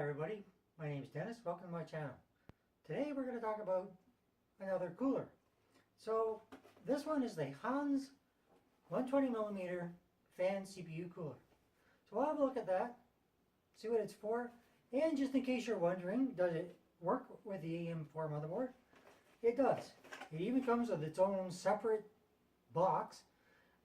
everybody, my name is Dennis. Welcome to my channel. Today we're going to talk about another cooler. So this one is the Hans 120mm fan CPU cooler. So we'll have a look at that, see what it's for, and just in case you're wondering, does it work with the AM4 motherboard? It does. It even comes with its own separate box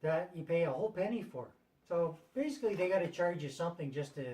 that you pay a whole penny for. So basically they got to charge you something just to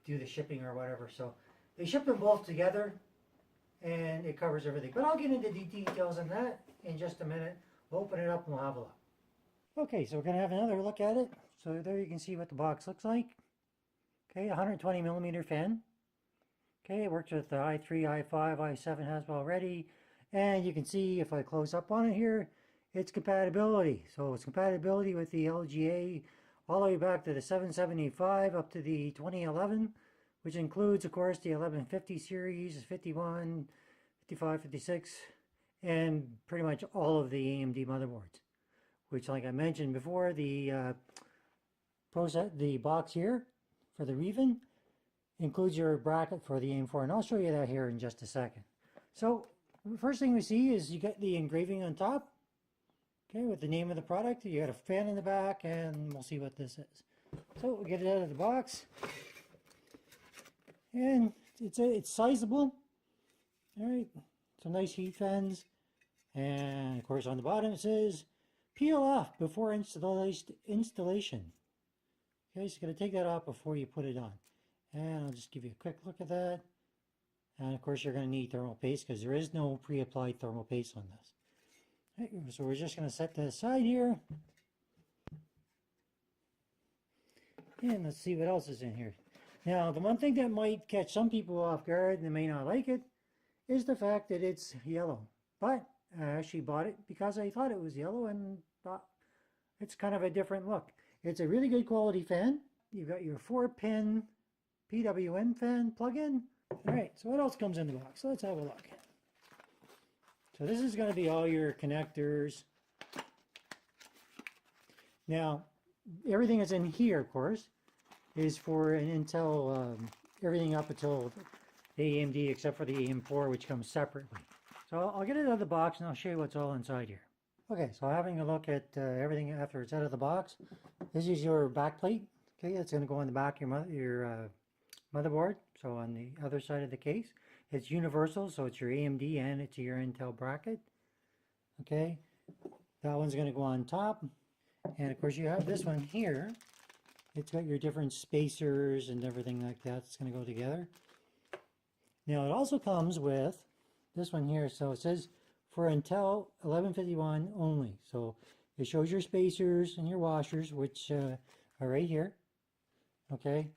do the shipping or whatever. So they ship them both together and it covers everything. But I'll get into the details on that in just a minute. We'll open it up and we'll have a look. Okay, so we're going to have another look at it. So there you can see what the box looks like. Okay, 120mm fan. Okay, it works with the i3, i5, i7 Haswell already. And you can see if I close up on it here, it's compatibility. So it's compatibility with the LGA all the way back to the 775 up to the 2011, which includes, of course, the 1150 series, 51, 55, 56, and pretty much all of the AMD motherboards. Which, like I mentioned before, the box here for the Reeven includes your bracket for the AM4, and I'll show you that here in just a second. So, the first thing we see is you get the engraving on top. Okay, with the name of the product, you got a fan in the back, and we'll see what this is. So we'll get it out of the box, and it's sizable. All right, some nice heat fans, and of course on the bottom it says peel off before installation. Okay, so you're going to take that off before you put it on, and I'll just give you a quick look at that. And of course you're going to need thermal paste because there is no pre-applied thermal paste on this. So we're just going to set that aside here. And let's see what else is in here. Now, the one thing that might catch some people off guard, and they may not like it, is the fact that it's yellow. But I actually bought it because I thought it was yellow and thought it's kind of a different look. It's a really good quality fan. You've got your 4-pin PWM fan plug-in. Alright, so what else comes in the box? So let's have a look. So this is going to be all your connectors. Now, everything that's in here, of course, is for an Intel, everything up until the AMD except for the AM4, which comes separately. So I'll get it out of the box and I'll show you what's all inside here. Okay, so having a look at everything after it's out of the box. This is your back plate. Okay, it's going to go on the back of your motherboard, so on the other side of the case. It's universal, so it's your AMD and it's your Intel bracket. Okay, that one's going to go on top, and of course you have this one here. It's got your different spacers and everything like that. It's going to go together. Now it also comes with this one here, so it says for Intel 1151 only. So it shows your spacers and your washers, which are right here. Okay.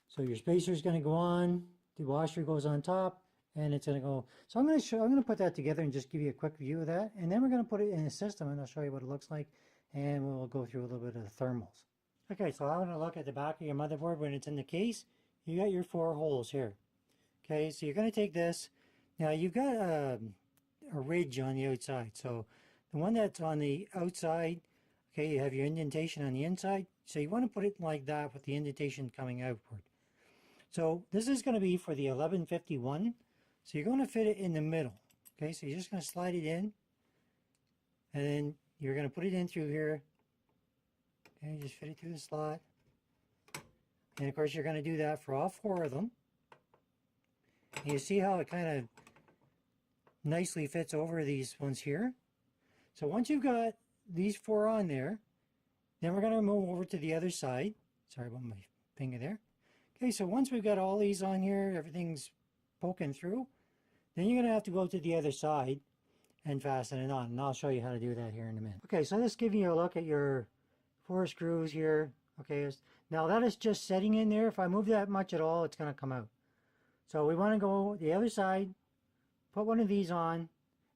So your spacer is going to go on, the washer goes on top, and it's going to go. So I'm going to put that together and just give you a quick view of that, and then we're going to put it in a system, and I'll show you what it looks like, and we'll go through a little bit of the thermals. Okay, so I'm going to look at the back of your motherboard when it's in the case. You got your 4 holes here. Okay, so you're going to take this. Now you've got a ridge on the outside. So the one that's on the outside, okay, you have your indentation on the inside. So you want to put it like that with the indentation coming outward. So this is going to be for the 1151. So you're going to fit it in the middle. Okay, so you're just going to slide it in. And then you're going to put it in through here. Okay, just fit it through the slot. And of course you're going to do that for all 4 of them. And you see how it kind of nicely fits over these ones here. So once you've got these 4 on there, then we're going to move over to the other side. Sorry about my finger there. Okay, so once we've got all these on here, everything's poking through, then you're going to have to go to the other side and fasten it on. And I'll show you how to do that here in a minute. Okay, so this is giving you a look at your 4 screws here. Okay, now that is just setting in there. If I move that much at all, it's going to come out. So we want to go the other side, put one of these on,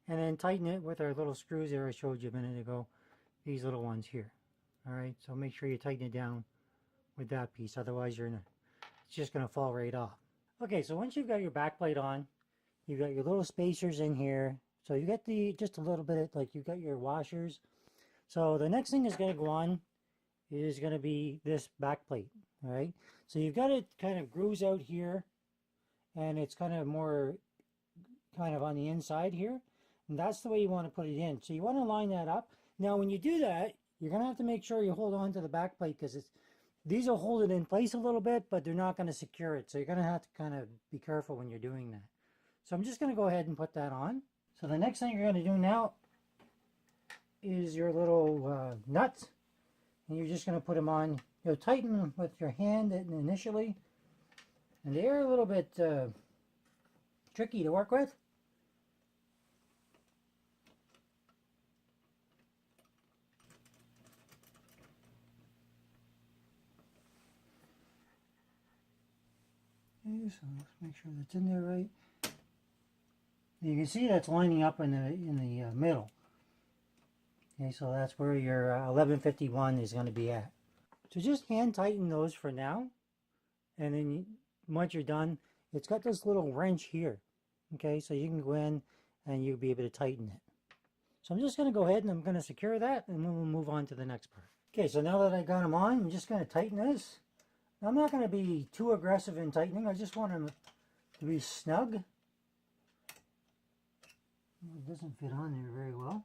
and then tighten it with our little screws there I showed you a minute ago. These little ones here. Alright, so make sure you tighten it down with that piece, otherwise it's just going to fall right off. Okay, so once you've got your back plate on, you've got your little spacers in here. So you got just a little bit, like you've got your washers. So the next thing is going to go on is going to be this back plate. All right, so you've got it kind of grooves out here, and it's kind of more kind of on the inside here, and that's the way you want to put it in. So you want to line that up. Now when you do that, you're going to have to make sure you hold on to the back plate, because these will hold it in place a little bit, but they're not going to secure it. So you're going to have to kind of be careful when you're doing that. So I'm just going to go ahead and put that on. So the next thing you're going to do now is your little nuts, and you're just going to put them on. You'll tighten them with your hand initially, and they are a little bit tricky to work with. Okay, so let's make sure that's in there right. You can see that's lining up in the middle. Okay, so that's where your 1151 is going to be at. So just hand tighten those for now, and then once you're done, it's got this little wrench here. Okay, so you can go in and you'll be able to tighten it. So I'm just going to go ahead and I'm going to secure that, and then we'll move on to the next part. Okay, so now that I got them on, I'm just going to tighten this. I'm not going to be too aggressive in tightening. I just want them to be snug. It doesn't fit on there very well.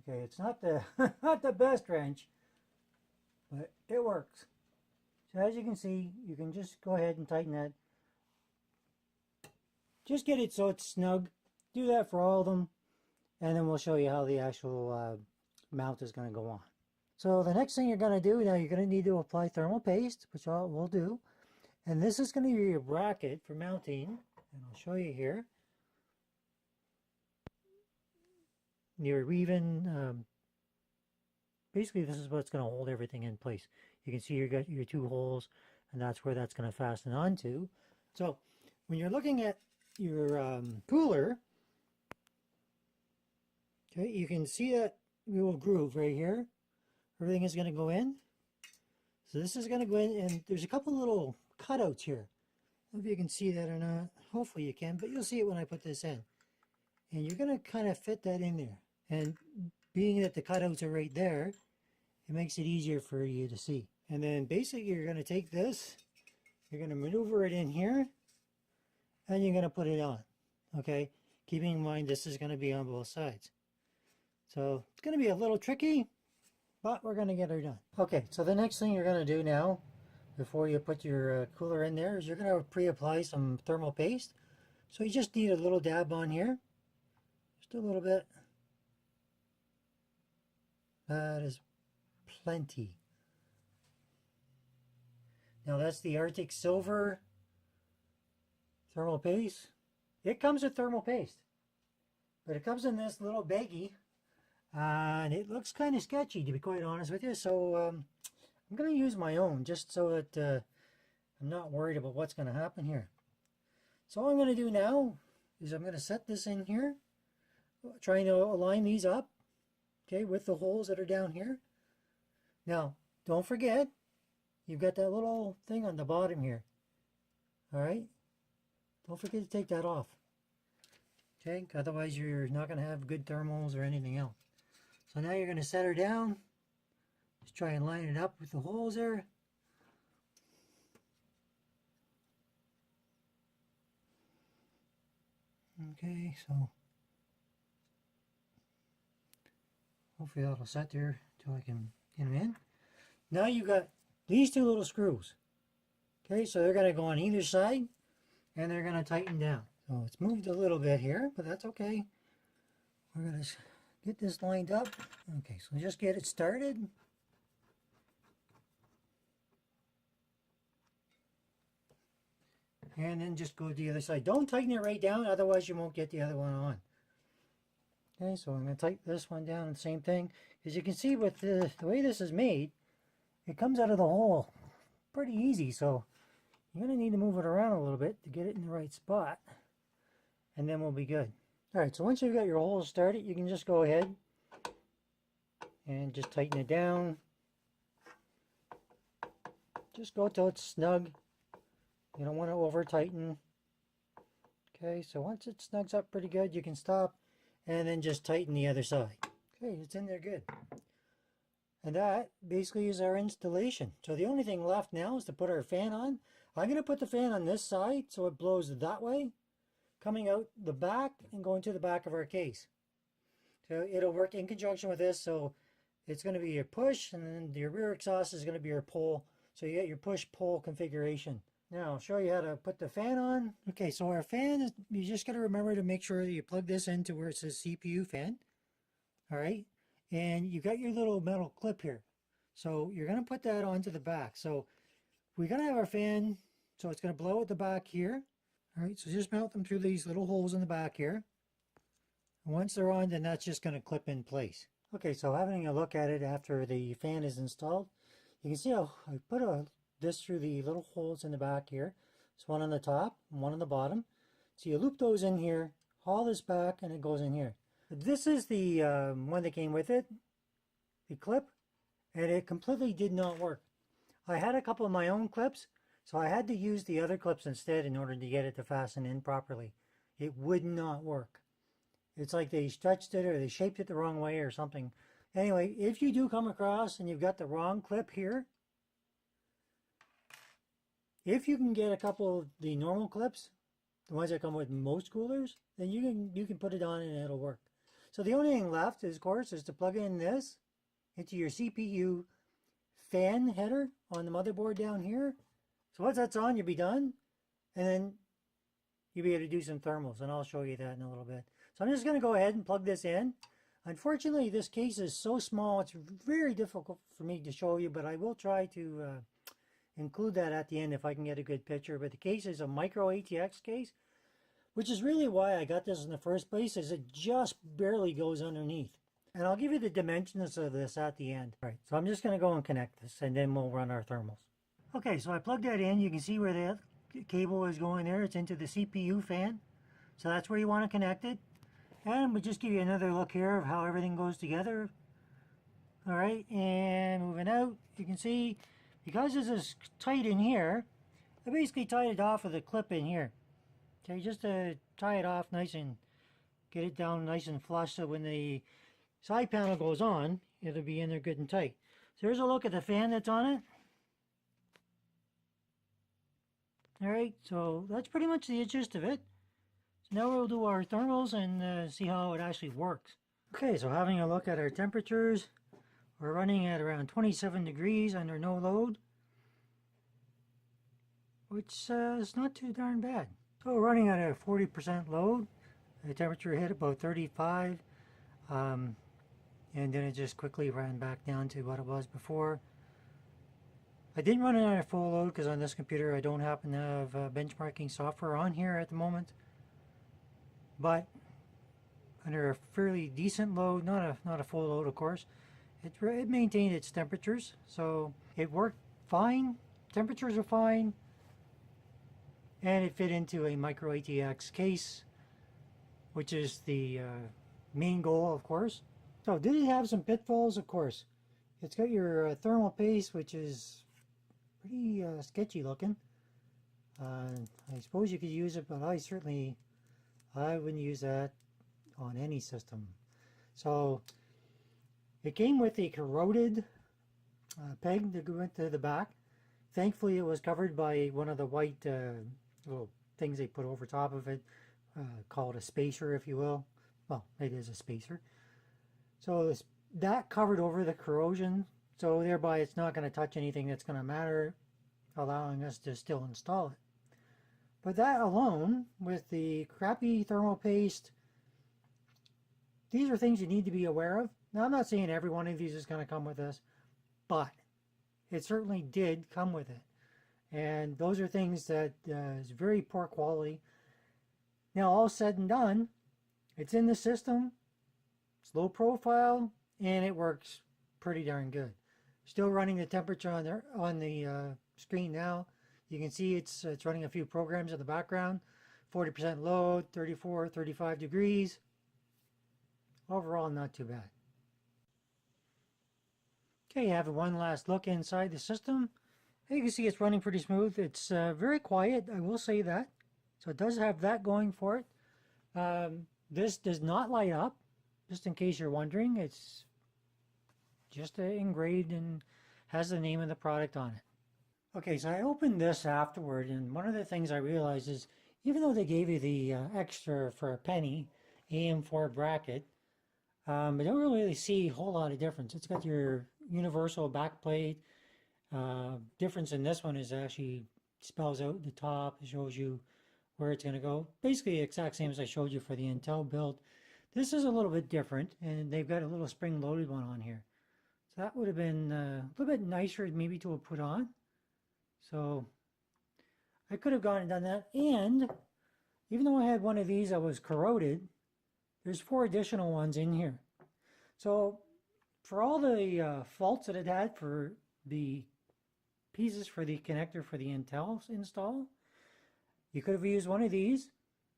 Okay, it's not the not the best wrench, but it works. So as you can see, you can just go ahead and tighten that. Just get it so it's snug. Do that for all of them, and then we'll show you how the actual mount is going to go on. So the next thing you're going to do, now you're going to need to apply thermal paste, which we'll do. And this is going to be your bracket for mounting, and I'll show you here. Your Reeven, basically this is what's going to hold everything in place. You can see you got your two holes, and that's where that's going to fasten onto. So when you're looking at your cooler, okay, you can see that little groove right here. Everything is going to go in. So this is going to go in, and there's a couple little cutouts here. I don't know if you can see that or not. Hopefully you can, but you'll see it when I put this in. And you're going to kind of fit that in there. And being that the cutouts are right there, it makes it easier for you to see. And then basically you're going to take this, you're going to maneuver it in here, and you're going to put it on. Okay? Keeping in mind this is going to be on both sides. So it's going to be a little tricky, but we're going to get her done. Okay, so the next thing you're going to do now, before you put your cooler in there, is you're going to pre-apply some thermal paste. So you just need a little dab on here. Just a little bit. That is plenty. Now that's the Arctic Silver thermal paste. It comes with thermal paste, but it comes in this little baggie. And it looks kind of sketchy, to be quite honest with you, so I'm going to use my own just so that I'm not worried about what's going to happen here. So all I'm going to do now is I'm going to set this in here, trying to align these up, okay, with the holes that are down here. Now, don't forget, you've got that little thing on the bottom here, all right? Don't forget to take that off, okay? Otherwise, you're not going to have good thermals or anything else. So now you're going to set her down. Just try and line it up with the holes there. Okay, so hopefully that'll set there until I can get them in. Now you've got these two little screws. Okay, so they're going to go on either side, and they're going to tighten down. So it's moved a little bit here, but that's okay. We're going to get this lined up. Okay, so just get it started. And then just go to the other side. Don't tighten it right down, otherwise you won't get the other one on. Okay, so I'm going to tighten this one down, the same thing. As you can see with the way this is made, it comes out of the hole pretty easy, so you're going to need to move it around a little bit to get it in the right spot, and then we'll be good. Alright, so once you've got your holes started, you can just go ahead and just tighten it down. Just go till it's snug. You don't want to over tighten. Okay, so once it snugs up pretty good, you can stop and then just tighten the other side. Okay, it's in there good. And that basically is our installation. So the only thing left now is to put our fan on. I'm going to put the fan on this side so it blows that way, coming out the back and going to the back of our case. So it'll work in conjunction with this. So it's going to be your push, and then your rear exhaust is going to be your pull. So you get your push-pull configuration. Now I'll show you how to put the fan on. Okay, so our fan, is, you just got to remember to make sure that you plug this into where it says CPU fan. All right, and you got your little metal clip here. So you're going to put that onto the back. So we're going to have our fan, so it's going to blow at the back here. All right, so just mount them through these little holes in the back here. And once they're on, then that's just going to clip in place. Okay, so having a look at it after the fan is installed, you can see how I put this through the little holes in the back here. There's one on the top and one on the bottom. So you loop those in here, haul this back, and it goes in here. This is the one that came with it, the clip, and it completely did not work. I had a couple of my own clips, so I had to use the other clips instead in order to get it to fasten in properly. It would not work. It's like they stretched it or they shaped it the wrong way or something. Anyway, if you do come across and you've got the wrong clip here, if you can get a couple of the normal clips, the ones that come with most coolers, then you can put it on and it'll work. So the only thing left, is, of course, is to plug in this into your CPU fan header on the motherboard down here. So once that's on, you'll be done. And then you'll be able to do some thermals, and I'll show you that in a little bit. So I'm just going to go ahead and plug this in. Unfortunately, this case is so small, it's very difficult for me to show you, but I will try to include that at the end if I can get a good picture. But the case is a micro ATX case, which is really why I got this in the first place, is it just barely goes underneath. And I'll give you the dimensions of this at the end. All right, so I'm just going to go and connect this, and then we'll run our thermals. Okay, so I plugged that in. You can see where the cable is going there. It's into the CPU fan. So that's where you want to connect it. And we'll just give you another look here of how everything goes together. All right, and moving out, you can see, because this is tight in here, I basically tied it off with a clip in here. Okay, just to tie it off nice and get it down nice and flush, so when the side panel goes on, it'll be in there good and tight. So here's a look at the fan that's on it. All right, so that's pretty much the gist of it. So now we'll do our thermals and see how it actually works. Okay, so having a look at our temperatures, we're running at around 27 degrees under no load, which is not too darn bad. So we're running at a 40% load. The temperature hit about 35, and then it just quickly ran back down to what it was before. I didn't run it on a full load because on this computer I don't happen to have benchmarking software on here at the moment. But under a fairly decent load, not a full load of course, it maintained its temperatures, so it worked fine. Temperatures are fine, and it fit into a micro ATX case, which is the main goal, of course. So did it have some pitfalls? Of course. It's got your thermal paste, which is pretty sketchy looking. I suppose you could use it, but I wouldn't use that on any system. So it came with a corroded peg that went to the back. Thankfully it was covered by one of the white little things they put over top of it, called a spacer, if you will. Well, it is a spacer. So that covered over the corrosion, so thereby it's not going to touch anything that's going to matter, allowing us to still install it. But that alone, with the crappy thermal paste, these are things you need to be aware of. Now, I'm not saying every one of these is going to come with this, but it certainly did come with it. And those are things that is very poor quality. Now, all said and done, it's in the system, it's low profile, and it works pretty darn good. Still running the temperature on the screen now. You can see it's running a few programs in the background. 40% load, 34, 35 degrees. Overall, not too bad. Okay, have one last look inside the system. You can see it's running pretty smooth. It's very quiet, I will say that. So it does have that going for it. This does not light up, just in case you're wondering. just engraved and has the name of the product on it. Okay, so I opened this afterward, and one of the things I realized is even though they gave you the extra for a penny AM4 bracket, I don't really see a whole lot of difference. It's got your universal backplate. Difference in this one is actually spells out the top. It shows you where it's going to go. Basically the exact same as I showed you for the Intel build. This is a little bit different, and they've got a little spring-loaded one on here. So that would have been a little bit nicer maybe to have put on. So I could have gone and done that. And even though I had one of these that was corroded, there's 4 additional ones in here. So for all the faults that it had for the pieces for the connector for the Intel install, you could have used one of these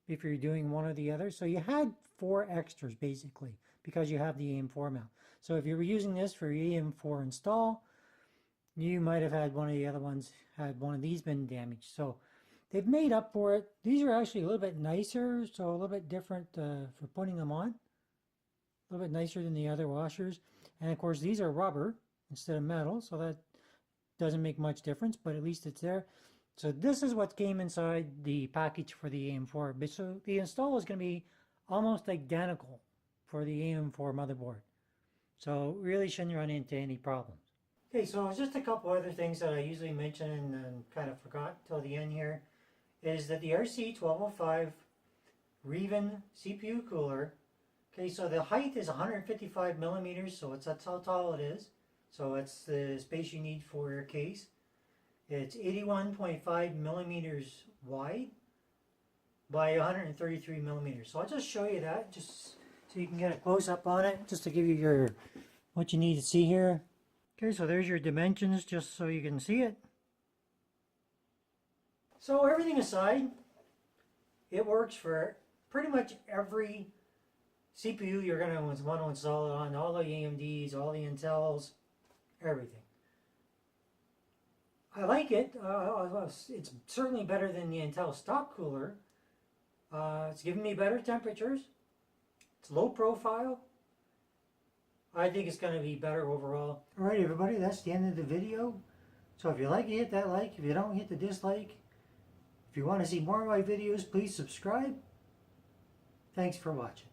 if you're doing one or the other. So you had 4 extras basically because you have the AM4 mount. So if you were using this for your AM4 install, you might have had one of the other ones, had one of these been damaged. So they've made up for it. These are actually a little bit nicer, so a little bit different for putting them on. A little bit nicer than the other washers. And of course these are rubber instead of metal, so that doesn't make much difference, but at least it's there. So this is what came inside the package for the AM4. But so the install is going to be almost identical for the AM4 motherboard. So really shouldn't run into any problems. Okay, so just a couple other things that I usually mention and kind of forgot till the end here is that the RC1205 Reeven CPU Cooler. Okay, so the height is 155 millimeters, so that's how tall it is. So it's the space you need for your case. It's 81.5 millimeters wide by 133 millimeters. So I'll just show you that, just so you can get a close-up on it, just to give you your what you need to see here. Okay, so there's your dimensions, just so you can see it. So everything aside, it works for pretty much every CPU you're going to want to install it on, all the AMDs, all the Intels, everything. I like it. It's certainly better than the Intel stock cooler. It's giving me better temperatures. It's low profile. I think it's going to be better overall. Alright everybody, that's the end of the video. So if you like it, hit that like. If you don't, hit the dislike. If you want to see more of my videos, please subscribe. Thanks for watching.